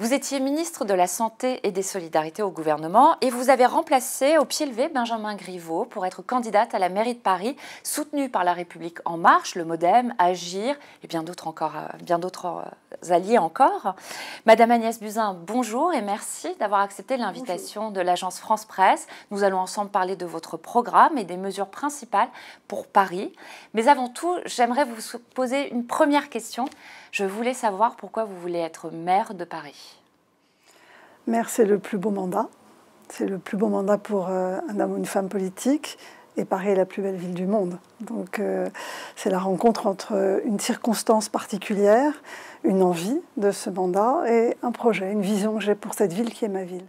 Vous étiez ministre de la Santé et des Solidarités au gouvernement et vous avez remplacé au pied levé Benjamin Griveaux pour être candidate à la mairie de Paris, soutenue par La République En Marche, le MoDem, Agir et bien d'autres alliés encore. Madame Agnès Buzyn, bonjour et merci d'avoir accepté l'invitation de l'agence France Presse. Nous allons ensemble parler de votre programme et des mesures principales pour Paris. Mais avant tout, j'aimerais vous poser une première question. Je voulais savoir pourquoi vous voulez être maire de Paris. Maire, c'est le plus beau mandat. C'est le plus beau mandat pour un homme ou une femme politique. Et Paris est la plus belle ville du monde. Donc c'est la rencontre entre une circonstance particulière, une envie de ce mandat et un projet, une vision que j'ai pour cette ville qui est ma ville.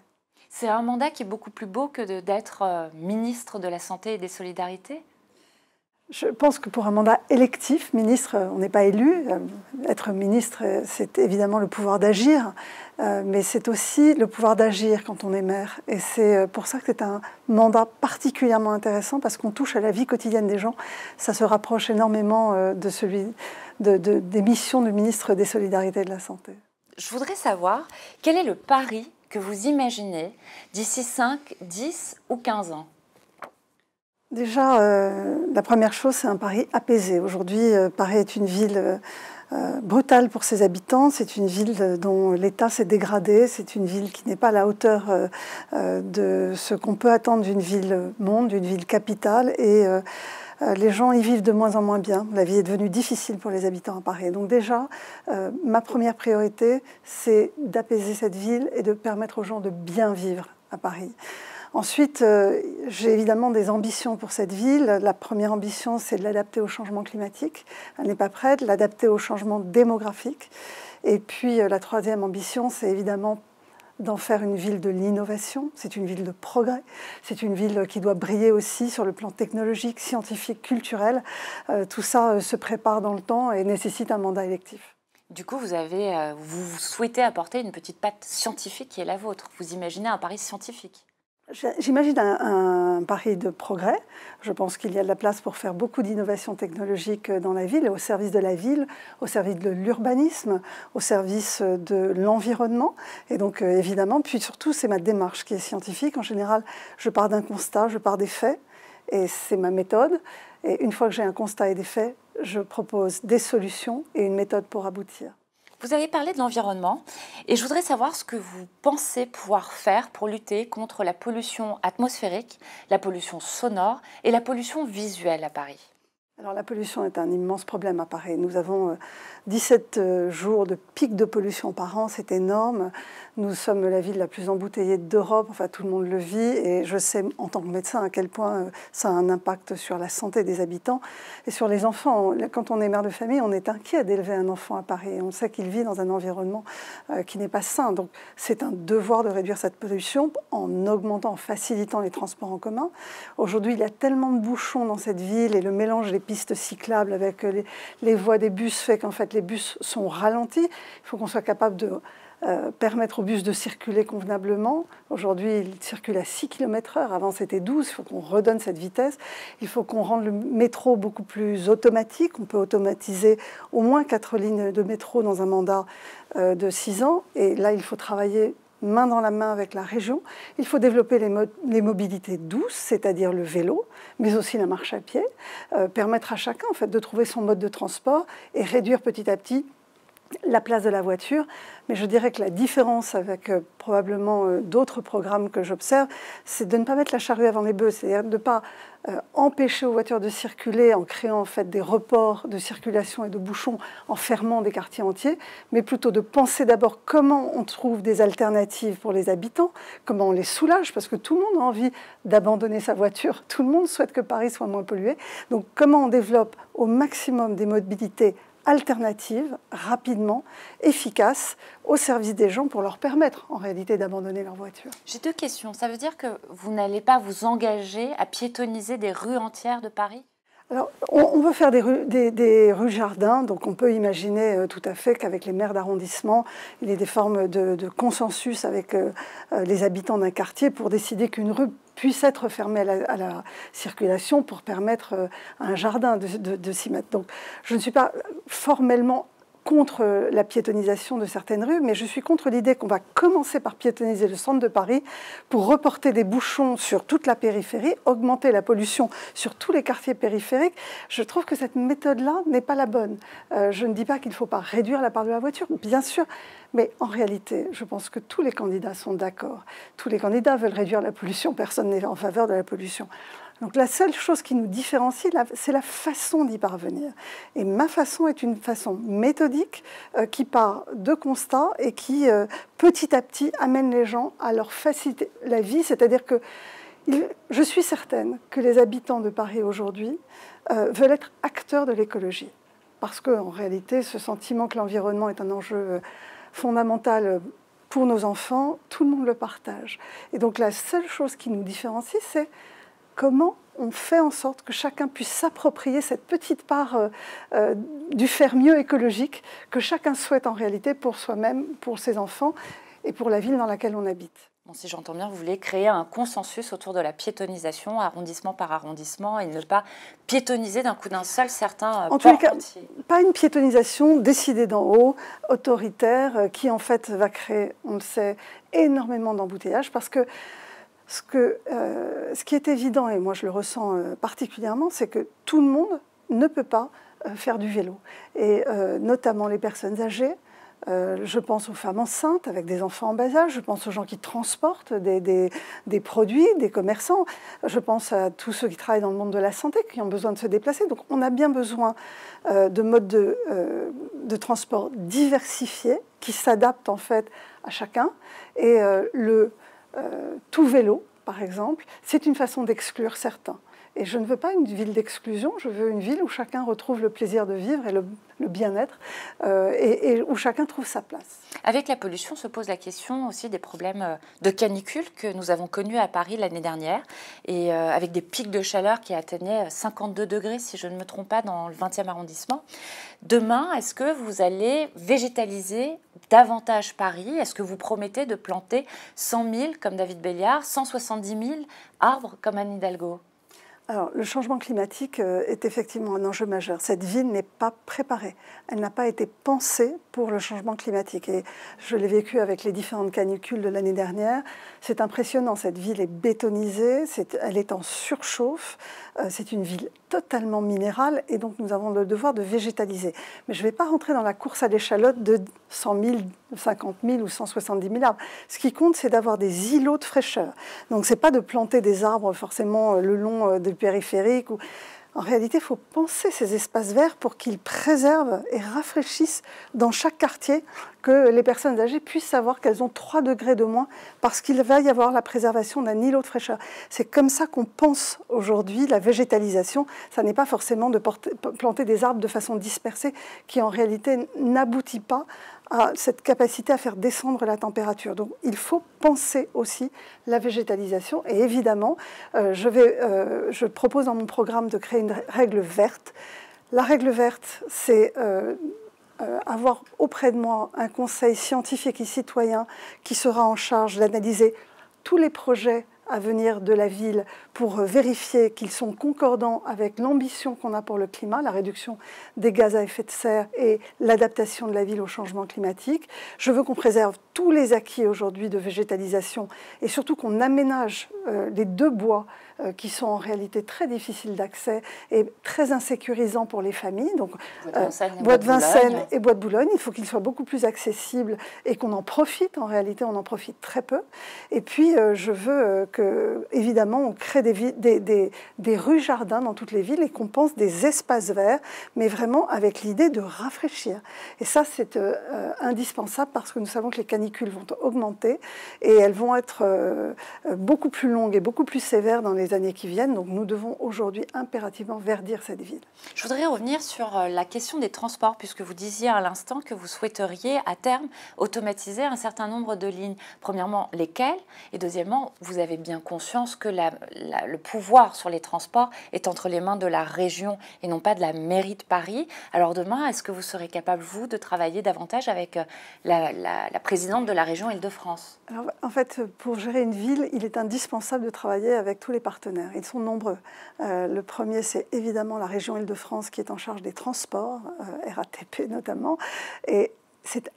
C'est un mandat qui est beaucoup plus beau que d'être ministre de la Santé et des Solidarités ? Je pense que pour un mandat électif, ministre, on n'est pas élu. Être ministre, c'est évidemment le pouvoir d'agir, mais c'est aussi le pouvoir d'agir quand on est maire. Et c'est pour ça que c'est un mandat particulièrement intéressant, parce qu'on touche à la vie quotidienne des gens. Ça se rapproche énormément de celui des missions du ministre des Solidarités et de la Santé. Je voudrais savoir, quel est le Paris que vous imaginez d'ici 5, 10 ou 15 ans ? Déjà, la première chose, c'est un Paris apaisé. Aujourd'hui, Paris est une ville brutale pour ses habitants. C'est une ville dont l'État s'est dégradé. C'est une ville qui n'est pas à la hauteur de ce qu'on peut attendre d'une ville-monde, d'une ville capitale. Et les gens y vivent de moins en moins bien. La vie est devenue difficile pour les habitants à Paris. Donc déjà, ma première priorité, c'est d'apaiser cette ville et de permettre aux gens de bien vivre à Paris. Ensuite, j'ai évidemment des ambitions pour cette ville. La première ambition, c'est de l'adapter au changement climatique. Elle n'est pas prête. L'adapter au changement démographique. Et puis, la troisième ambition, c'est évidemment d'en faire une ville de l'innovation. C'est une ville de progrès. C'est une ville qui doit briller aussi sur le plan technologique, scientifique, culturel. Tout ça se prépare dans le temps et nécessite un mandat électif. Du coup, vous souhaitez apporter une petite patte scientifique qui est la vôtre. Vous imaginez un Paris scientifique ? J'imagine un Paris de progrès. Je pense qu'il y a de la place pour faire beaucoup d'innovations technologiques dans la ville, au service de la ville, au service de l'urbanisme, au service de l'environnement. Et donc, évidemment, puis surtout, c'est ma démarche qui est scientifique. En général, je pars d'un constat, je pars des faits, et c'est ma méthode. Et une fois que j'ai un constat et des faits, je propose des solutions et une méthode pour aboutir. Vous avez parlé de l'environnement et je voudrais savoir ce que vous pensez pouvoir faire pour lutter contre la pollution atmosphérique, la pollution sonore et la pollution visuelle à Paris. Alors la pollution est un immense problème à Paris. Nous avons 17 jours de pic de pollution par an, c'est énorme. Nous sommes la ville la plus embouteillée d'Europe, enfin tout le monde le vit. Et je sais en tant que médecin à quel point ça a un impact sur la santé des habitants et sur les enfants. Quand on est mère de famille, on est inquiet d'élever un enfant à Paris. On sait qu'il vit dans un environnement qui n'est pas sain. Donc c'est un devoir de réduire cette pollution en augmentant, en facilitant les transports en commun. Aujourd'hui, il y a tellement de bouchons dans cette ville et le mélange des pistes cyclables avec les voies des bus fait qu'en fait les bus sont ralentis. Il faut qu'on soit capable de permettre aux bus de circuler convenablement. Aujourd'hui, ils circulent à 6 km/h. Avant, c'était 12. Il faut qu'on redonne cette vitesse. Il faut qu'on rende le métro beaucoup plus automatique. On peut automatiser au moins 4 lignes de métro dans un mandat de 6 ans. Et là, il faut travailler main dans la main avec la région. Il faut développer les mobilités douces, c'est-à-dire le vélo, mais aussi la marche à pied, permettre à chacun en fait, de trouver son mode de transport et réduire petit à petit la place de la voiture. Mais je dirais que la différence avec probablement d'autres programmes que j'observe, c'est de ne pas mettre la charrue avant les bœufs, c'est-à-dire de ne pas empêcher aux voitures de circuler en créant en fait des reports de circulation et de bouchons, en fermant des quartiers entiers, mais plutôt de penser d'abord comment on trouve des alternatives pour les habitants, comment on les soulage, parce que tout le monde a envie d'abandonner sa voiture, tout le monde souhaite que Paris soit moins pollué. Donc comment on développe au maximum des mobilités alternatives, rapidement, efficaces, au service des gens pour leur permettre en réalité d'abandonner leur voiture. J'ai deux questions. Ça veut dire que vous n'allez pas vous engager à piétonniser des rues entières de Paris ? Alors, on veut faire des rues jardins, donc on peut imaginer tout à fait qu'avec les maires d'arrondissement, il y ait des formes de consensus avec les habitants d'un quartier pour décider qu'une rue puisse être fermée à la circulation pour permettre à un jardin de s'y mettre. Donc, je ne suis pas formellement contre la piétonisation de certaines rues, mais je suis contre l'idée qu'on va commencer par piétoniser le centre de Paris pour reporter des bouchons sur toute la périphérie, augmenter la pollution sur tous les quartiers périphériques. Je trouve que cette méthode-là n'est pas la bonne. Je ne dis pas qu'il ne faut pas réduire la part de la voiture, bien sûr, mais en réalité, je pense que tous les candidats sont d'accord. Tous les candidats veulent réduire la pollution, personne n'est en faveur de la pollution. Donc la seule chose qui nous différencie, c'est la façon d'y parvenir. Et ma façon est une façon méthodique qui part de constats et qui, petit à petit, amène les gens à leur faciliter la vie. C'est-à-dire que je suis certaine que les habitants de Paris aujourd'hui veulent être acteurs de l'écologie. Parce qu'en réalité, ce sentiment que l'environnement est un enjeu fondamental pour nos enfants, tout le monde le partage. Et donc la seule chose qui nous différencie, c'est comment on fait en sorte que chacun puisse s'approprier cette petite part du faire mieux écologique que chacun souhaite en réalité pour soi-même, pour ses enfants et pour la ville dans laquelle on habite. Bon, si j'entends bien, vous voulez créer un consensus autour de la piétonisation, arrondissement par arrondissement, et ne pas piétoniser d'un coup d'un seul certains en tous les cas, pas une piétonisation décidée d'en haut, autoritaire, qui en fait va créer, on le sait, énormément d'embouteillages, parce que ce qui est évident, et moi je le ressens particulièrement, c'est que tout le monde ne peut pas faire du vélo. Et notamment les personnes âgées, je pense aux femmes enceintes avec des enfants en bas âge, je pense aux gens qui transportent des produits, des commerçants, je pense à tous ceux qui travaillent dans le monde de la santé, qui ont besoin de se déplacer. Donc on a bien besoin de modes de transport diversifiés, qui s'adaptent en fait à chacun. Et tout vélo, par exemple, c'est une façon d'exclure certains. Et je ne veux pas une ville d'exclusion, je veux une ville où chacun retrouve le plaisir de vivre et le bien-être et où chacun trouve sa place. Avec la pollution se pose la question aussi des problèmes de canicule que nous avons connus à Paris l'année dernière, et avec des pics de chaleur qui atteignaient 52 degrés, si je ne me trompe pas, dans le 20e arrondissement. Demain, est-ce que vous allez végétaliser davantage Paris? Est-ce que vous promettez de planter 100 000 comme David Béliard, 170 000 arbres comme Anne Hidalgo? Alors, le changement climatique est effectivement un enjeu majeur. Cette ville n'est pas préparée. Elle n'a pas été pensée pour le changement climatique. Et je l'ai vécu avec les différentes canicules de l'année dernière. C'est impressionnant. Cette ville est bétonisée, elle est en surchauffe. C'est une ville totalement minérale et donc nous avons le devoir de végétaliser. Mais je ne vais pas rentrer dans la course à l'échalote de 100 000, 50 000 ou 170 000 arbres. Ce qui compte, c'est d'avoir des îlots de fraîcheur. Donc, ce n'est pas de planter des arbres forcément le long des périphériques. En réalité, il faut penser ces espaces verts pour qu'ils préservent et rafraîchissent dans chaque quartier, que les personnes âgées puissent savoir qu'elles ont 3 degrés de moins parce qu'il va y avoir la préservation d'un îlot de fraîcheur. C'est comme ça qu'on pense aujourd'hui la végétalisation. Ça n'est pas forcément de planter des arbres de façon dispersée qui en réalité n'aboutit pas à cette capacité à faire descendre la température. Donc il faut penser aussi la végétalisation et évidemment, je propose dans mon programme de créer une règle verte. La règle verte, c'est avoir auprès de moi un conseil scientifique et citoyen qui sera en charge d'analyser tous les projets à venir de la ville pour vérifier qu'ils sont concordants avec l'ambition qu'on a pour le climat, la réduction des gaz à effet de serre et l'adaptation de la ville au changement climatique. Je veux qu'on préserve tous les acquis aujourd'hui de végétalisation et surtout qu'on aménage les 2 bois qui sont en réalité très difficiles d'accès et très insécurisants pour les familles. Donc, bois de Vincennes et bois de Boulogne, il faut qu'ils soient beaucoup plus accessibles et qu'on en profite. En réalité, on en profite très peu. Et puis, je veux que, évidemment, on crée des rues-jardins dans toutes les villes et qu'on pense des espaces verts, mais vraiment avec l'idée de rafraîchir. Et ça, c'est indispensable parce que nous savons que les canicules vont augmenter et elles vont être beaucoup plus longues et beaucoup plus sévères dans les années qui viennent. Donc nous devons aujourd'hui impérativement verdir cette ville. Je voudrais revenir sur la question des transports, puisque vous disiez à l'instant que vous souhaiteriez à terme automatiser un certain nombre de lignes. Premièrement, lesquelles? Et deuxièmement, vous avez bien conscience que le pouvoir sur les transports est entre les mains de la région et non pas de la mairie de Paris. Alors demain, est-ce que vous serez capable, vous, de travailler davantage avec la présidente de la région Île-de-France? En fait, pour gérer une ville, il est indispensable indispensable de travailler avec tous les partenaires. Ils sont nombreux. Le premier, c'est évidemment la région Île-de-France qui est en charge des transports, RATP notamment. Et c'est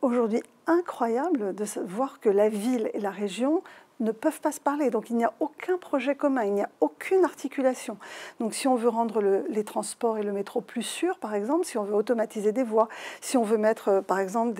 aujourd'hui incroyable de voir que la ville et la région ne peuvent pas se parler. Donc il n'y a aucun projet commun, il n'y a aucune articulation. Donc si on veut rendre les transports et le métro plus sûrs, par exemple, si on veut automatiser des voies, si on veut mettre, par exemple,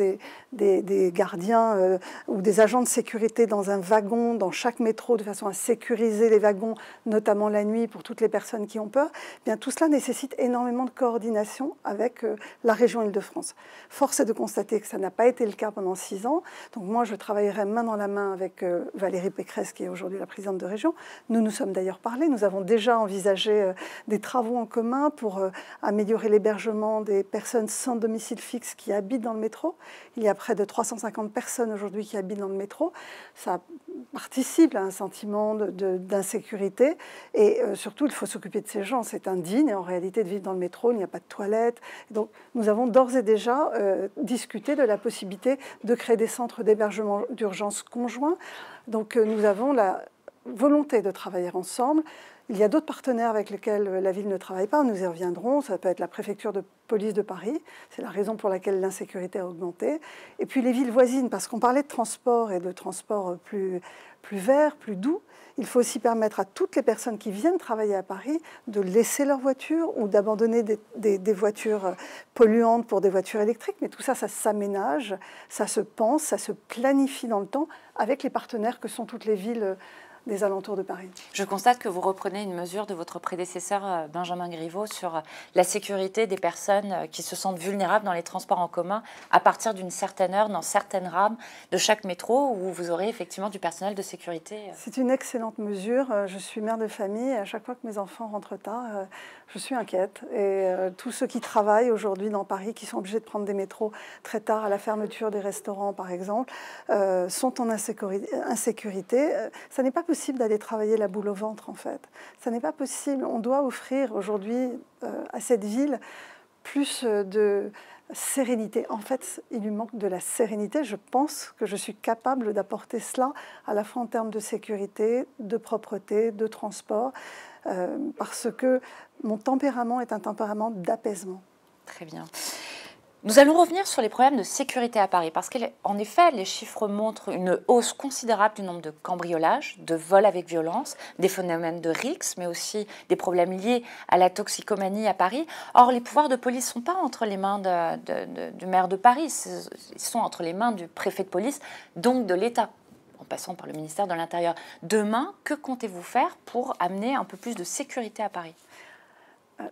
des gardiens ou des agents de sécurité dans un wagon, dans chaque métro, de façon à sécuriser les wagons, notamment la nuit, pour toutes les personnes qui ont peur, eh bien, tout cela nécessite énormément de coordination avec la région Île-de-France. Force est de constater que ça n'a pas été le cas pendant 6 ans. Donc moi, je travaillerai main dans la main avec Valérie Pécresse, qui est aujourd'hui la présidente de région. Nous nous sommes d'ailleurs parlé, nous avons déjà envisagé des travaux en commun pour améliorer l'hébergement des personnes sans domicile fixe qui habitent dans le métro. Il y a près de 350 personnes aujourd'hui qui habitent dans le métro. Ça participe à un sentiment d'insécurité et surtout, il faut s'occuper de ces gens. C'est indigne en réalité de vivre dans le métro, il n'y a pas de toilettes. Donc nous avons d'ores et déjà discuté de la possibilité de créer des centres d'hébergement d'urgence conjoints. Donc nous avons la volonté de travailler ensemble. Il y a d'autres partenaires avec lesquels la ville ne travaille pas, nous y reviendrons. Ça peut être la préfecture de police de Paris, c'est la raison pour laquelle l'insécurité a augmenté. Et puis les villes voisines, parce qu'on parlait de transport et de transport plus vert, plus doux. Il faut aussi permettre à toutes les personnes qui viennent travailler à Paris de laisser leur voiture ou d'abandonner des voitures polluantes pour des voitures électriques. Mais tout ça, ça s'aménage, ça se pense, ça se planifie dans le temps avec les partenaires que sont toutes les villes des alentours de Paris. Je constate que vous reprenez une mesure de votre prédécesseur Benjamin Griveaux sur la sécurité des personnes qui se sentent vulnérables dans les transports en commun à partir d'une certaine heure, dans certaines rames de chaque métro, où vous aurez effectivement du personnel de sécurité. C'est une excellente mesure. Je suis mère de famille et à chaque fois que mes enfants rentrent tard, je suis inquiète. Et tous ceux qui travaillent aujourd'hui dans Paris, qui sont obligés de prendre des métros très tard à la fermeture des restaurants par exemple, sont en insécurité. Ça n'est pas possible d'aller travailler la boule au ventre, en fait. Ça n'est pas possible. On doit offrir aujourd'hui à cette ville plus de sérénité. En fait, il lui manque de la sérénité. Je pense que je suis capable d'apporter cela, à la fois en termes de sécurité, de propreté, de transport, parce que mon tempérament est un tempérament d'apaisement. Très bien. Nous allons revenir sur les problèmes de sécurité à Paris, parce qu'en effet, les chiffres montrent une hausse considérable du nombre de cambriolages, de vols avec violence, des phénomènes de rixes, mais aussi des problèmes liés à la toxicomanie à Paris. Or, les pouvoirs de police ne sont pas entre les mains du maire de Paris, ils sont entre les mains du préfet de police, donc de l'État, en passant par le ministère de l'Intérieur. Demain, que comptez-vous faire pour amener un peu plus de sécurité à Paris ?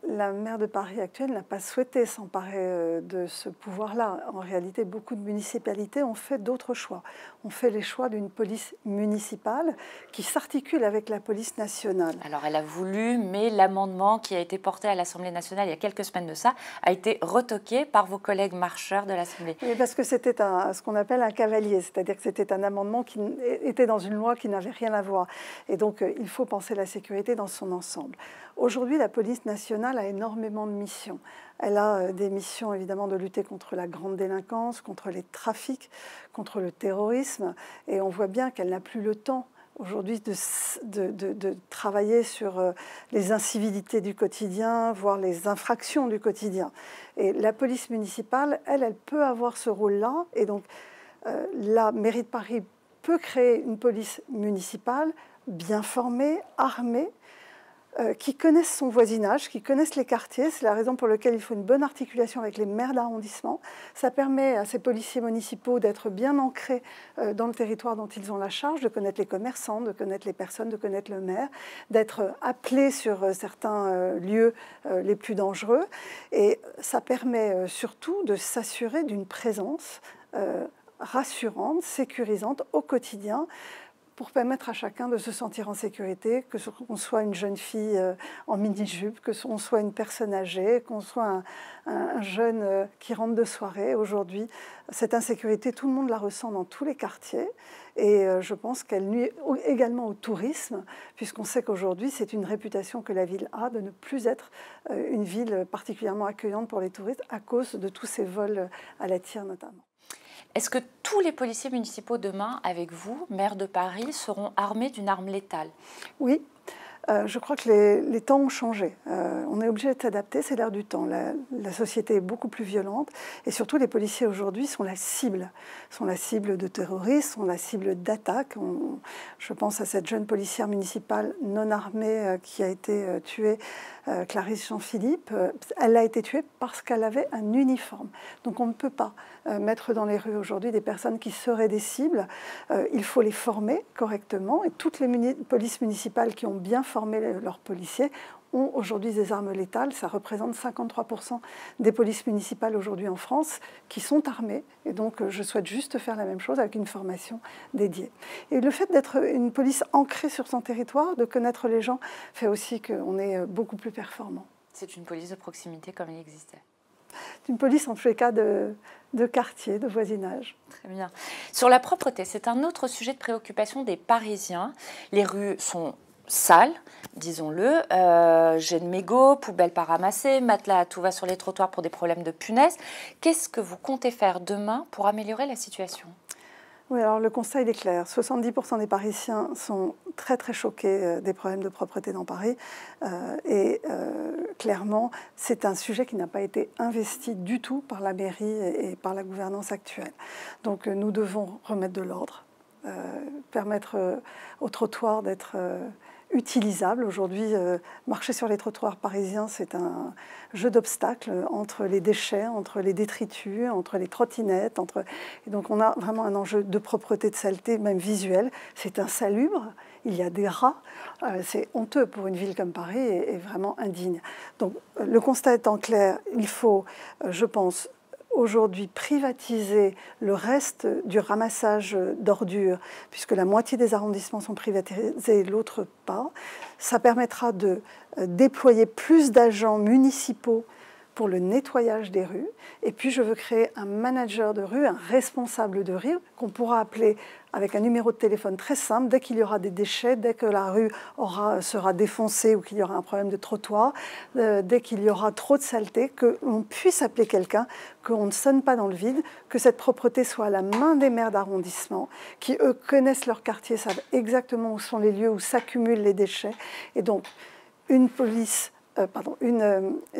La maire de Paris actuelle n'a pas souhaité s'emparer de ce pouvoir-là. En réalité, beaucoup de municipalités ont fait d'autres choix. On fait les choix d'une police municipale qui s'articule avec la police nationale. Alors, elle a voulu, mais l'amendement qui a été porté à l'Assemblée nationale il y a quelques semaines de ça a été retoqué par vos collègues marcheurs de l'Assemblée. Oui, parce que c'était ce qu'on appelle un cavalier, c'est-à-dire que c'était un amendement qui était dans une loi qui n'avait rien à voir. Et donc, il faut penser la sécurité dans son ensemble. Aujourd'hui, la police nationale a énormément de missions. Elle a des missions, évidemment, de lutter contre la grande délinquance, contre les trafics, contre le terrorisme. Et on voit bien qu'elle n'a plus le temps aujourd'hui de travailler sur les incivilités du quotidien, voire les infractions du quotidien. Et la police municipale, elle peut avoir ce rôle-là. Et donc, la mairie de Paris peut créer une police municipale bien formée, armée, qui connaissent son voisinage, qui connaissent les quartiers. C'est la raison pour laquelle il faut une bonne articulation avec les maires d'arrondissement. Ça permet à ces policiers municipaux d'être bien ancrés dans le territoire dont ils ont la charge, de connaître les commerçants, de connaître les personnes, de connaître le maire, d'être appelés sur certains lieux les plus dangereux. Et ça permet surtout de s'assurer d'une présence rassurante, sécurisante au quotidien, pour permettre à chacun de se sentir en sécurité, que qu'on soit une jeune fille en mini-jupe, que qu'on soit une personne âgée, qu'on soit un jeune qui rentre de soirée. Aujourd'hui, cette insécurité, tout le monde la ressent dans tous les quartiers. Et je pense qu'elle nuit également au tourisme, puisqu'on sait qu'aujourd'hui, c'est une réputation que la ville a de ne plus être une ville particulièrement accueillante pour les touristes à cause de tous ces vols à la tire notamment. Est-ce que tous les policiers municipaux demain, avec vous, maire de Paris, seront armés d'une arme létale? Oui. Je crois que les temps ont changé. On est obligé de s'adapter, c'est l'air du temps. La société est beaucoup plus violente et surtout les policiers aujourd'hui sont la cible de terroristes, sont la cible d'attaques. Je pense à cette jeune policière municipale non armée qui a été tuée, Clarisse Jean-Philippe. Elle a été tuée parce qu'elle avait un uniforme. Donc on ne peut pas mettre dans les rues aujourd'hui des personnes qui seraient des cibles. Il faut les former correctement et toutes les polices municipales qui ont bien formé leurs policiers ont aujourd'hui des armes létales. Ça représente 53% des polices municipales aujourd'hui en France qui sont armées. Et donc, je souhaite juste faire la même chose avec une formation dédiée. Et le fait d'être une police ancrée sur son territoire, de connaître les gens, fait aussi qu'on est beaucoup plus performant. C'est une police de proximité comme il existait. C'est une police, en tous les cas, de quartier, de voisinage. Très bien. Sur la propreté, c'est un autre sujet de préoccupation des Parisiens. Les rues sont sales, disons-le, jets de mégots, poubelles pas ramassées, matelas à tout va sur les trottoirs pour des problèmes de punaises. Qu'est-ce que vous comptez faire demain pour améliorer la situation? Oui, alors le constat il est clair. 70% des Parisiens sont très très choqués des problèmes de propreté dans Paris. Clairement, c'est un sujet qui n'a pas été investi du tout par la mairie et par la gouvernance actuelle. Donc nous devons remettre de l'ordre, permettre aux trottoirs d'être utilisable. Aujourd'hui, marcher sur les trottoirs parisiens, c'est un jeu d'obstacles entre les déchets, entre les détritus, entre les trottinettes. Et donc on a vraiment un enjeu de propreté, de saleté, même visuelle. C'est insalubre, il y a des rats. C'est honteux pour une ville comme Paris et vraiment indigne. Donc le constat étant clair, il faut, je pense, aujourd'hui privatiser le reste du ramassage d'ordures, puisque la moitié des arrondissements sont privatisés, l'autre pas. Ça permettra de déployer plus d'agents municipaux pour le nettoyage des rues. Et puis, je veux créer un manager de rue, un responsable de rue, qu'on pourra appeler avec un numéro de téléphone très simple, dès qu'il y aura des déchets, dès que la rue sera défoncée ou qu'il y aura un problème de trottoir, dès qu'il y aura trop de saleté, qu'on puisse appeler quelqu'un, qu'on ne sonne pas dans le vide, que cette propreté soit à la main des maires d'arrondissement, qui, eux, connaissent leur quartier, savent exactement où sont les lieux où s'accumulent les déchets. Et donc, une police...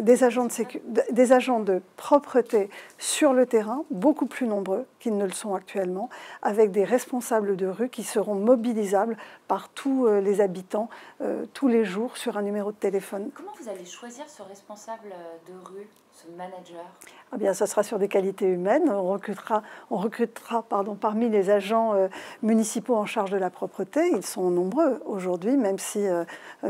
des agents de propreté sur le terrain, beaucoup plus nombreux qu'ils ne le sont actuellement, avec des responsables de rue qui seront mobilisables par tous les habitants tous les jours sur un numéro de téléphone. Comment vous allez choisir ce responsable de rue, ce manager? Eh bien, ça sera sur des qualités humaines. On recrutera parmi les agents municipaux en charge de la propreté. Ils sont nombreux aujourd'hui, même si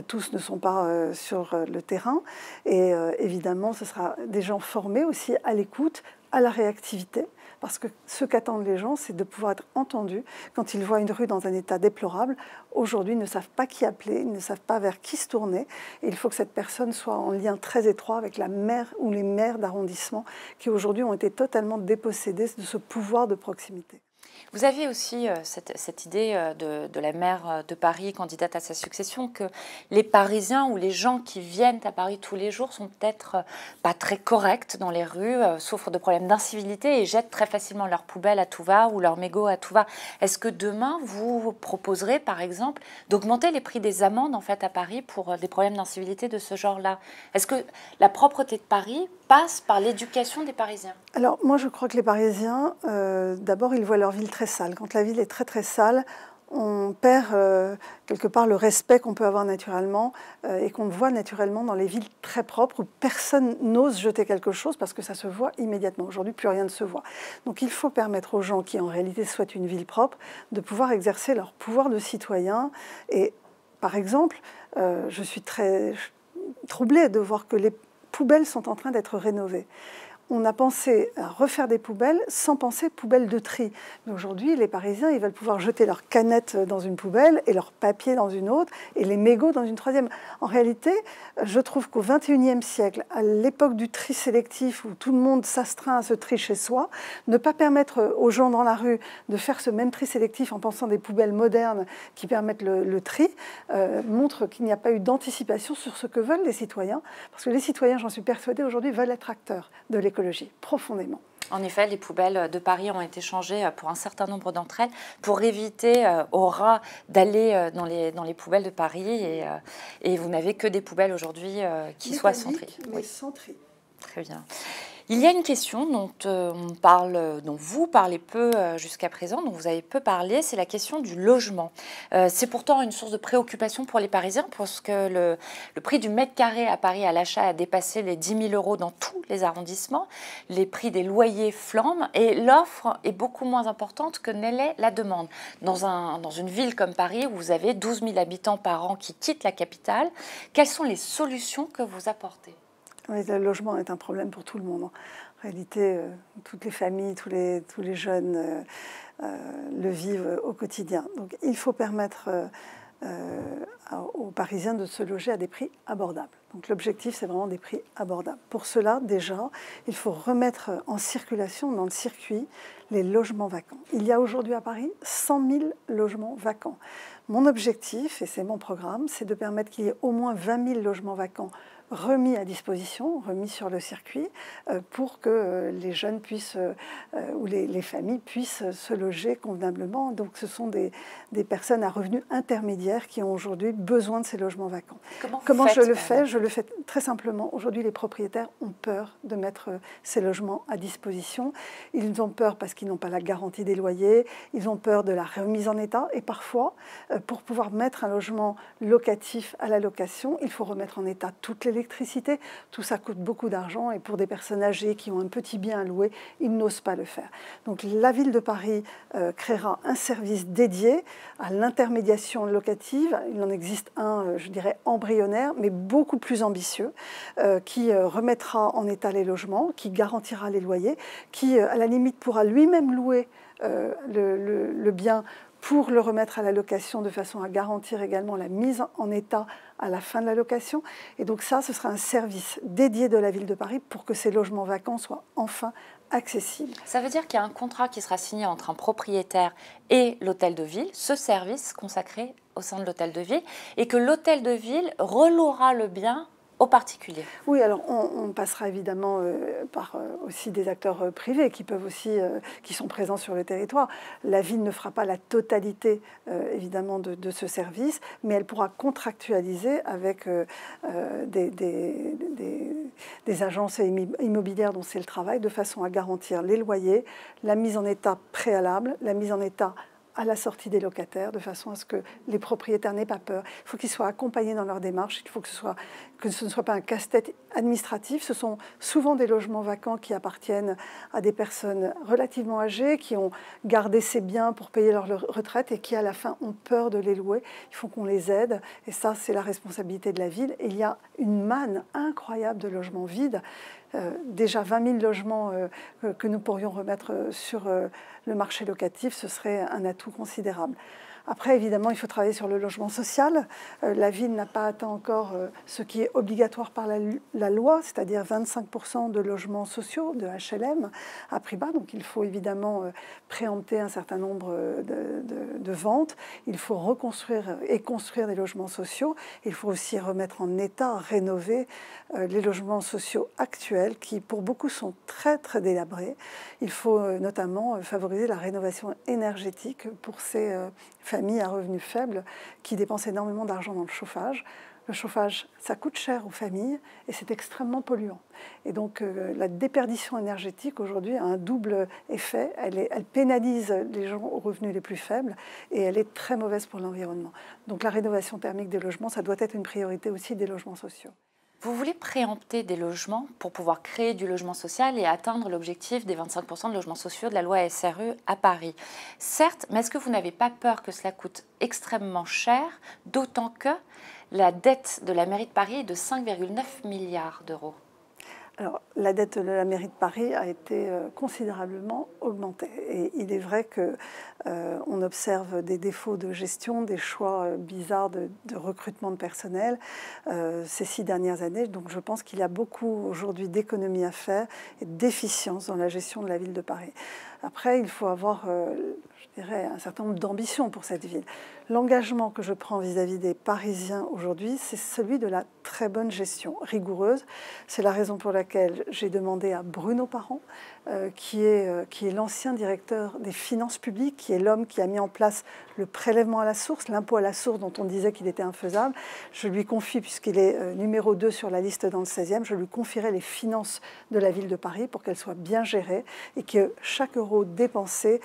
tous ne sont pas sur le terrain. Et évidemment, ce sera des gens formés aussi à l'écoute, à la réactivité. Parce que ce qu'attendent les gens, c'est de pouvoir être entendus quand ils voient une rue dans un état déplorable. Aujourd'hui, ils ne savent pas qui appeler, ils ne savent pas vers qui se tourner. Et il faut que cette personne soit en lien très étroit avec la maire ou les maires d'arrondissement qui aujourd'hui ont été totalement dépossédés de ce pouvoir de proximité. Vous avez aussi cette idée de la maire de Paris, candidate à sa succession, que les Parisiens ou les gens qui viennent à Paris tous les jours sont peut-être pas très corrects dans les rues, souffrent de problèmes d'incivilité et jettent très facilement leurs poubelles à tout va ou leurs mégots à tout va. Est-ce que demain, vous proposerez, par exemple, d'augmenter les prix des amendes en fait, à Paris pour des problèmes d'incivilité de ce genre-là? Est-ce que la propreté de Paris passe par l'éducation des Parisiens? Alors, moi, je crois que les Parisiens, d'abord, ils voient leur ville très sale. Quand la ville est très, très sale, on perd quelque part le respect qu'on peut avoir naturellement et qu'on voit naturellement dans les villes très propres où personne n'ose jeter quelque chose parce que ça se voit immédiatement. Aujourd'hui, plus rien ne se voit. Donc, il faut permettre aux gens qui, en réalité, souhaitent une ville propre de pouvoir exercer leur pouvoir de citoyen. Et, par exemple, je suis très troublée de voir que les poubelles sont en train d'être rénovées. On a pensé à refaire des poubelles sans penser poubelles de tri. Mais aujourd'hui, les Parisiens, ils veulent pouvoir jeter leurs canettes dans une poubelle et leurs papiers dans une autre et les mégots dans une troisième. En réalité, je trouve qu'au XXIe siècle, à l'époque du tri sélectif où tout le monde s'astreint à ce tri chez soi, ne pas permettre aux gens dans la rue de faire ce même tri sélectif en pensant des poubelles modernes qui permettent le tri, montre qu'il n'y a pas eu d'anticipation sur ce que veulent les citoyens. Parce que les citoyens, j'en suis persuadée, aujourd'hui, veulent être acteurs de l'écologie, profondément. En effet, les poubelles de Paris ont été changées pour un certain nombre d'entre elles pour éviter aux rats d'aller dans les poubelles de Paris. Et vous n'avez que des poubelles aujourd'hui qui soient sans tri. Mais sans tri. Très bien. Il y a une question dont vous parlez peu jusqu'à présent, dont vous avez peu parlé, c'est la question du logement. C'est pourtant une source de préoccupation pour les Parisiens parce que le prix du mètre carré à Paris à l'achat a dépassé les 10 000 euros dans tous les arrondissements. Les prix des loyers flambent et l'offre est beaucoup moins importante que n'est la demande. Dans une ville comme Paris où vous avez 12 000 habitants par an qui quittent la capitale, quelles sont les solutions que vous apportez ? Oui, le logement est un problème pour tout le monde. En réalité, toutes les familles, tous les jeunes le vivent au quotidien. Donc il faut permettre aux Parisiens de se loger à des prix abordables. Donc l'objectif, c'est vraiment des prix abordables. Pour cela, déjà, il faut remettre en circulation, dans le circuit, les logements vacants. Il y a aujourd'hui à Paris 100 000 logements vacants. Mon objectif, et c'est mon programme, c'est de permettre qu'il y ait au moins 20 000 logements vacants remis à disposition, remis sur le circuit, pour que les jeunes puissent, ou les familles puissent se loger convenablement. Donc ce sont des personnes à revenus intermédiaires qui ont aujourd'hui besoin de ces logements vacants. Comment je le fais ? Je le fais très simplement. Aujourd'hui, les propriétaires ont peur de mettre ces logements à disposition. Ils ont peur parce qu'ils n'ont pas la garantie des loyers, ils ont peur de la remise en état, et parfois, pour pouvoir mettre un logement locatif à la location, il faut remettre en état toute l'électricité. Tout ça coûte beaucoup d'argent et pour des personnes âgées qui ont un petit bien à louer, ils n'osent pas le faire. Donc la ville de Paris créera un service dédié à l'intermédiation locative. Il en existe un, je dirais, embryonnaire, mais beaucoup plus ambitieux, qui remettra en état les logements, qui garantira les loyers, qui, à la limite, pourra lui-même louer le bien pour le remettre à la location de façon à garantir également la mise en état à la fin de la location. Et donc ça, ce sera un service dédié de la ville de Paris pour que ces logements vacants soient enfin accessibles. Ça veut dire qu'il y a un contrat qui sera signé entre un propriétaire et l'hôtel de ville, ce service consacré au sein de l'hôtel de ville, et que l'hôtel de ville relouera le bien aux particuliers. Oui, alors on passera évidemment par aussi des acteurs privés qui peuvent aussi, qui sont présents sur le territoire. La ville ne fera pas la totalité évidemment de ce service, mais elle pourra contractualiser avec des agences immobilières dont c'est le travail, de façon à garantir les loyers, la mise en état préalable, la mise en état à la sortie des locataires, de façon à ce que les propriétaires n'aient pas peur. Il faut qu'ils soient accompagnés dans leur démarche, il faut que ce ne soit pas un casse-tête administratif. Ce sont souvent des logements vacants qui appartiennent à des personnes relativement âgées, qui ont gardé ces biens pour payer leur retraite et qui, à la fin, ont peur de les louer. Il faut qu'on les aide, et ça, c'est la responsabilité de la ville. Et il y a une manne incroyable de logements vides. Déjà 20 000 logements que nous pourrions remettre sur le marché locatif, ce serait un atout considérable. Après, évidemment, il faut travailler sur le logement social. La ville n'a pas atteint encore ce qui est obligatoire par la loi, c'est-à-dire 25% de logements sociaux, de HLM, à prix bas. Donc il faut évidemment préempter un certain nombre de ventes. Il faut reconstruire et construire des logements sociaux. Il faut aussi remettre en état, rénover les logements sociaux actuels qui, pour beaucoup, sont très, très délabrés. Il faut notamment favoriser la rénovation énergétique pour ces familles à revenus faibles qui dépensent énormément d'argent dans le chauffage. Le chauffage, ça coûte cher aux familles et c'est extrêmement polluant. Et donc la déperdition énergétique aujourd'hui a un double effet. Elle pénalise les gens aux revenus les plus faibles et elle est très mauvaise pour l'environnement. Donc la rénovation thermique des logements, ça doit être une priorité aussi des logements sociaux. Vous voulez préempter des logements pour pouvoir créer du logement social et atteindre l'objectif des 25% de logements sociaux de la loi SRU à Paris. Certes, mais est-ce que vous n'avez pas peur que cela coûte extrêmement cher, d'autant que la dette de la mairie de Paris est de 5,9 milliards d'euros ? Alors, la dette de la mairie de Paris a été considérablement augmentée. Et il est vrai qu'on observe des défauts de gestion, des choix bizarres de recrutement de personnel ces 6 dernières années. Donc je pense qu'il y a beaucoup aujourd'hui d'économies à faire et d'efficience dans la gestion de la ville de Paris. Après, il faut avoir, je dirais, un certain nombre d'ambitions pour cette ville. L'engagement que je prends vis-à-vis des Parisiens aujourd'hui, c'est celui de la très bonne gestion, rigoureuse. C'est la raison pour laquelle j'ai demandé à Bruno Parent, qui est l'ancien directeur des finances publiques, qui est l'homme qui a mis en place le prélèvement à la source, l'impôt à la source dont on disait qu'il était infaisable. Je lui confie, puisqu'il est numéro 2 sur la liste dans le 16e, je lui confierai les finances de la ville de Paris pour qu'elles soient bien gérées et que chaque euro dépensé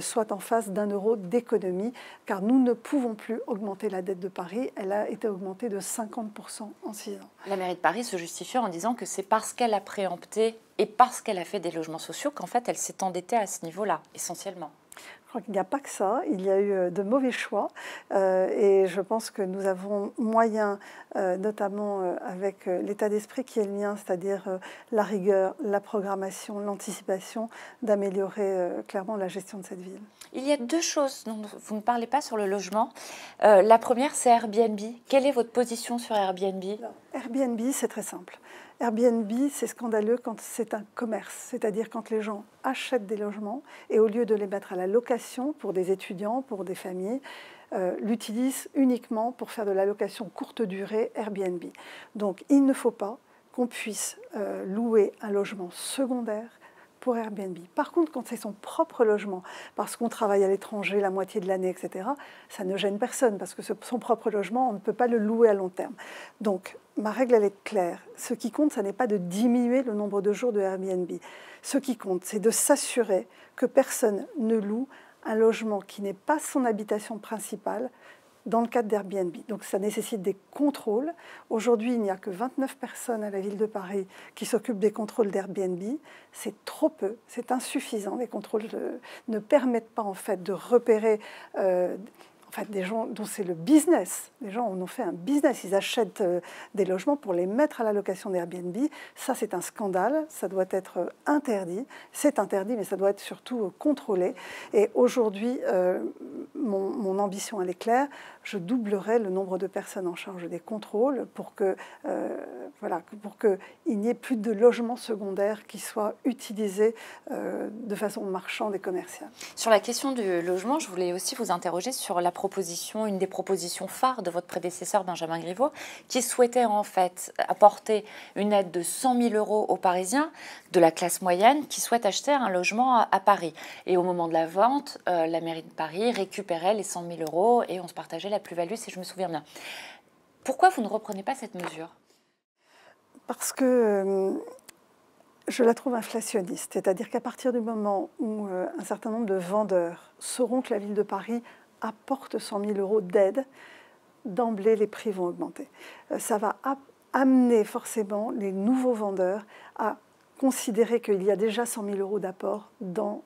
soit en face d'1 euro d'économie, car nous ne pouvons plus augmenter la dette de Paris. Elle a été augmentée de 50% en 6 ans. La mairie de Paris se justifie en disant que c'est parce qu'elle a préempté et parce qu'elle a fait des logements sociaux qu'en fait elle s'est endettée à ce niveau-là, essentiellement. Je crois qu'il n'y a pas que ça, il y a eu de mauvais choix et je pense que nous avons moyen, notamment avec l'état d'esprit qui est le mien, c'est-à-dire la rigueur, la programmation, l'anticipation, d'améliorer clairement la gestion de cette ville. Il y a 2 choses dont vous ne parlez pas sur le logement. La première, c'est Airbnb. Quelle est votre position sur Airbnb? Airbnb, c'est très simple. Airbnb, c'est scandaleux quand c'est un commerce, c'est-à-dire quand les gens achètent des logements et au lieu de les mettre à la location pour des étudiants, pour des familles, l'utilisent uniquement pour faire de la location courte durée Airbnb. Donc il ne faut pas qu'on puisse louer un logement secondaire pour Airbnb. Par contre, quand c'est son propre logement, parce qu'on travaille à l'étranger la moitié de l'année, etc., ça ne gêne personne, parce que son propre logement, on ne peut pas le louer à long terme. Donc, ma règle, elle est claire. Ce qui compte, ce n'est pas de diminuer le nombre de jours de Airbnb. Ce qui compte, c'est de s'assurer que personne ne loue un logement qui n'est pas son habitation principale, dans le cadre d'Airbnb. Donc ça nécessite des contrôles. Aujourd'hui, il n'y a que 29 personnes à la ville de Paris qui s'occupent des contrôles d'Airbnb. C'est trop peu, c'est insuffisant. Les contrôles ne permettent pas en fait de repérer des gens dont c'est le business. Les gens en ont fait un business. Ils achètent des logements pour les mettre à la location d'Airbnb. Ça, c'est un scandale. Ça doit être interdit. C'est interdit, mais ça doit être surtout contrôlé. Et aujourd'hui, mon ambition, elle est claire. Je doublerai le nombre de personnes en charge des contrôles pour que, qu'il n'y ait plus de logements secondaires qui soient utilisés de façon marchande et commerciale. Sur la question du logement, je voulais aussi vous interroger sur une des propositions phares de votre prédécesseur Benjamin Griveaux, qui souhaitait en fait apporter une aide de 100 000 € aux Parisiens de la classe moyenne qui souhaitent acheter un logement à Paris. Et au moment de la vente, la mairie de Paris récupérait les 100 000 € et on se partageait la plus-value, si je me souviens bien. Pourquoi vous ne reprenez pas cette mesure? Parce que je la trouve inflationniste. C'est-à-dire qu'à partir du moment où un certain nombre de vendeurs sauront que la ville de Paris apporte 100 000 € d'aide, d'emblée, les prix vont augmenter. Ça va amener forcément les nouveaux vendeurs à considérer qu'il y a déjà 100 000 € d'apport dans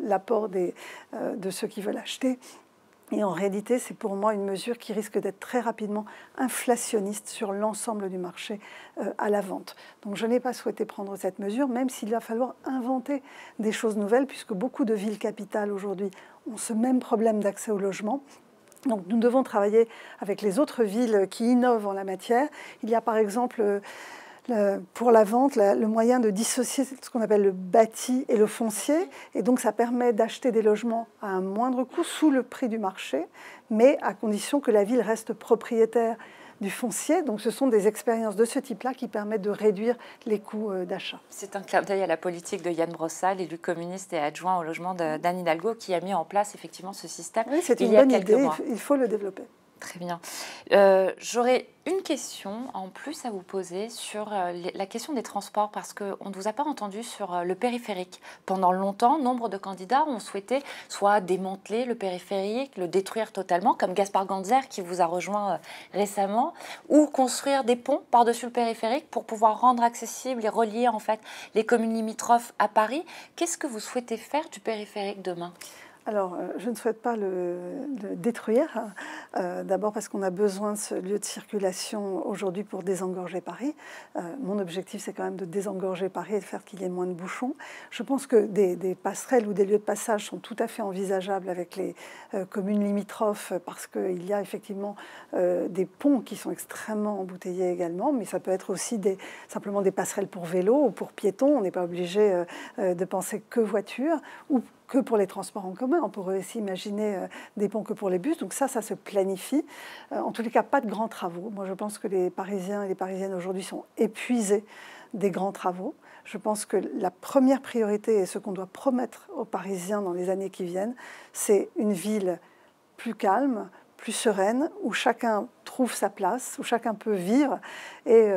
l'apport de ceux qui veulent acheter. Et en réalité, c'est pour moi une mesure qui risque d'être très rapidement inflationniste sur l'ensemble du marché à la vente. Donc je n'ai pas souhaité prendre cette mesure, même s'il va falloir inventer des choses nouvelles, puisque beaucoup de villes capitales aujourd'hui ont ce même problème d'accès au logement. Donc nous devons travailler avec les autres villes qui innovent en la matière. Il y a par exemple pour la vente, le moyen de dissocier ce qu'on appelle le bâti et le foncier. Et donc, ça permet d'acheter des logements à un moindre coût, sous le prix du marché, mais à condition que la ville reste propriétaire du foncier. Donc, ce sont des expériences de ce type-là qui permettent de réduire les coûts d'achat. C'est un clin d'œil à la politique de Yann Brossal, élu communiste et adjoint au logement d'Anne Hidalgo, qui a mis en place effectivement ce système. Oui, c'est une bonne idée, il faut le développer. Très bien. J'aurais une question en plus à vous poser sur la question des transports, parce qu'on ne vous a pas entendu sur le périphérique. Pendant longtemps, nombre de candidats ont souhaité soit démanteler le périphérique, le détruire totalement, comme Gaspard Ganzer qui vous a rejoint récemment, ou construire des ponts par-dessus le périphérique pour pouvoir rendre accessible et relier en fait les communes limitrophes à Paris. Qu'est-ce que vous souhaitez faire du périphérique demain ? Alors, je ne souhaite pas le détruire. D'abord parce qu'on a besoin de ce lieu de circulation aujourd'hui pour désengorger Paris. Mon objectif, c'est quand même de désengorger Paris et de faire qu'il y ait moins de bouchons. Je pense que des passerelles ou des lieux de passage sont tout à fait envisageables avec les communes limitrophes parce qu'il y a effectivement des ponts qui sont extrêmement embouteillés également, mais ça peut être aussi simplement des passerelles pour vélos ou pour piétons. On n'est pas obligé de penser que voiture ou que pour les transports en commun. On pourrait aussi imaginer des ponts que pour les bus. Donc ça se planifie. En tous les cas, pas de grands travaux. Moi, je pense que les Parisiens et les Parisiennes aujourd'hui sont épuisés des grands travaux. Je pense que la première priorité et ce qu'on doit promettre aux Parisiens dans les années qui viennent, c'est une ville plus calme, plus sereine, où chacun trouve sa place, où chacun peut vivre et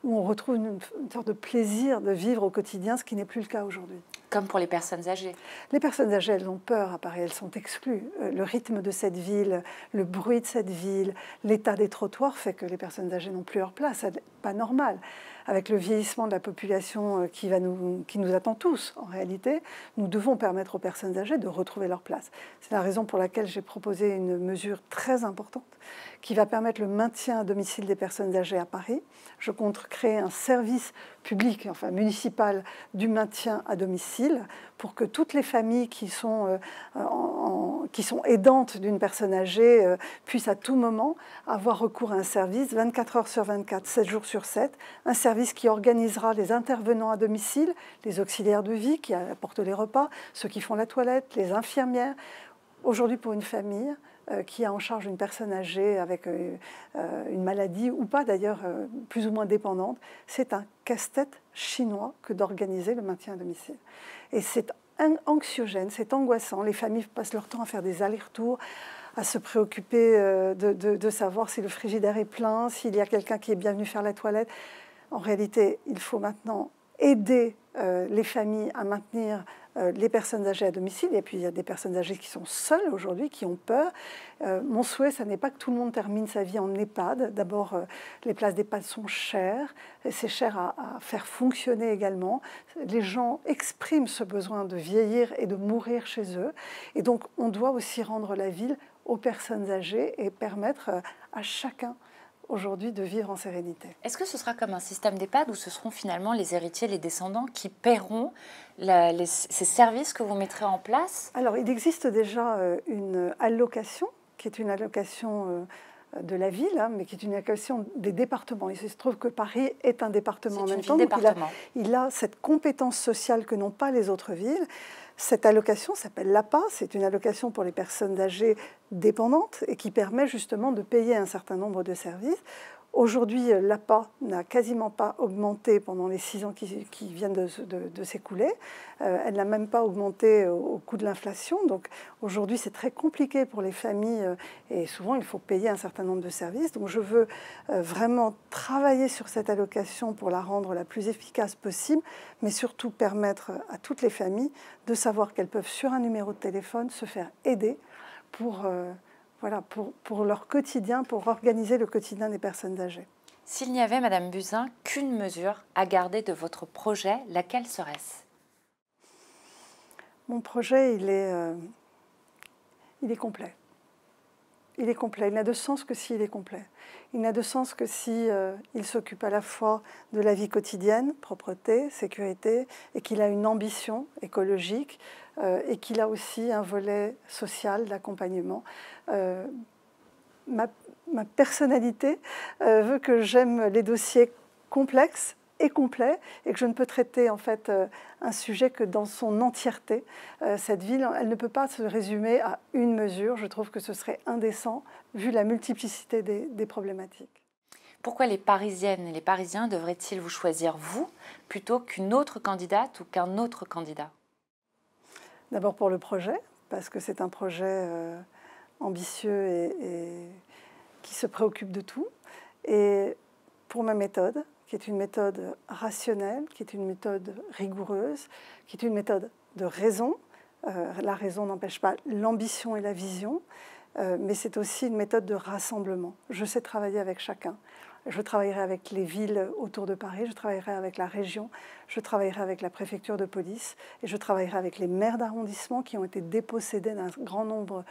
où on retrouve une sorte de plaisir de vivre au quotidien, ce qui n'est plus le cas aujourd'hui. Comme pour les personnes âgées. Les personnes âgées, elles ont peur à Paris, elles sont exclues. Le rythme de cette ville, le bruit de cette ville, l'état des trottoirs fait que les personnes âgées n'ont plus leur place. C'est pas normal. Avec le vieillissement de la population qui nous attend tous, en réalité, nous devons permettre aux personnes âgées de retrouver leur place. C'est la raison pour laquelle j'ai proposé une mesure très importante qui va permettre le maintien à domicile des personnes âgées à Paris. Je compte créer un service public, enfin municipal, du maintien à domicile pour que toutes les familles qui sont aidantes d'une personne âgée puissent à tout moment avoir recours à un service 24 heures sur 24, 7 jours sur 7, un service qui organisera les intervenants à domicile, les auxiliaires de vie qui apportent les repas, ceux qui font la toilette, les infirmières. Aujourd'hui, pour une famille qui a en charge une personne âgée avec une maladie ou pas d'ailleurs plus ou moins dépendante, c'est un casse-tête chinois que d'organiser le maintien à domicile. Et c'est anxiogène, c'est angoissant. Les familles passent leur temps à faire des allers-retours, à se préoccuper de savoir si le frigidaire est plein, s'il y a quelqu'un qui est bien venu faire la toilette. En réalité, il faut maintenant aider les familles à maintenir les personnes âgées à domicile. Et puis, il y a des personnes âgées qui sont seules aujourd'hui, qui ont peur. Mon souhait, ce n'est pas que tout le monde termine sa vie en EHPAD. D'abord, les places d'EHPAD sont chères. C'est cher à faire fonctionner également. Les gens expriment ce besoin de vieillir et de mourir chez eux. Et donc, on doit aussi rendre la ville aux personnes âgées et permettre à chacun aujourd'hui de vivre en sérénité. Est-ce que ce sera comme un système d'EHPAD où ce seront finalement les héritiers, les descendants qui paieront ces services que vous mettrez en place? Alors, il existe déjà une allocation, qui est une allocation de la ville, hein, mais qui est une allocation des départements. Il se trouve que Paris est un département en même temps. Donc il a cette compétence sociale que n'ont pas les autres villes. Cette allocation s'appelle l'APA, c'est une allocation pour les personnes âgées dépendantes et qui permet justement de payer un certain nombre de services. Aujourd'hui, l'APA n'a quasiment pas augmenté pendant les 6 ans qui viennent de s'écouler. Elle n'a même pas augmenté au coût de l'inflation. Donc aujourd'hui, c'est très compliqué pour les familles et souvent, il faut payer un certain nombre de services. Donc je veux vraiment travailler sur cette allocation pour la rendre la plus efficace possible, mais surtout permettre à toutes les familles de savoir qu'elles peuvent, sur un numéro de téléphone, se faire aider pour leur quotidien, pour organiser le quotidien des personnes âgées. S'il n'y avait, Madame Buzyn, qu'une mesure à garder de votre projet, laquelle serait-ce? Mon projet, il est complet. Il est complet. Il n'a de sens que s'il est complet. Il n'a de sens que si il s'occupe à la fois de la vie quotidienne, propreté, sécurité, et qu'il a une ambition écologique, et qu'il a aussi un volet social d'accompagnement. Ma personnalité veut que j'aime les dossiers complexes et complets et que je ne peux traiter en fait un sujet que dans son entièreté. Cette ville, elle ne peut pas se résumer à une mesure. Je trouve que ce serait indécent vu la multiplicité des problématiques. Pourquoi les Parisiennes et les Parisiens devraient-ils vous choisir, vous, plutôt qu'une autre candidate ou qu'un autre candidat? D'abord pour le projet, parce que c'est un projet ambitieux et qui se préoccupe de tout. Et pour ma méthode, qui est une méthode rationnelle, qui est une méthode rigoureuse, qui est une méthode de raison. La raison n'empêche pas l'ambition et la vision, mais c'est aussi une méthode de rassemblement. Je sais travailler avec chacun. Je travaillerai avec les villes autour de Paris, je travaillerai avec la région, je travaillerai avec la préfecture de police et je travaillerai avec les maires d'arrondissement qui ont été dépossédés d'un grand nombre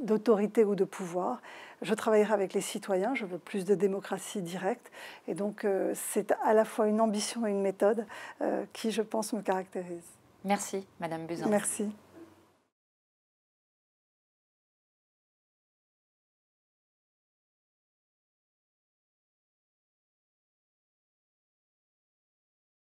d'autorités ou de pouvoirs. Je travaillerai avec les citoyens, je veux plus de démocratie directe. Et donc, c'est à la fois une ambition et une méthode qui, je pense, me caractérise. Merci, Madame Buzyn. Merci.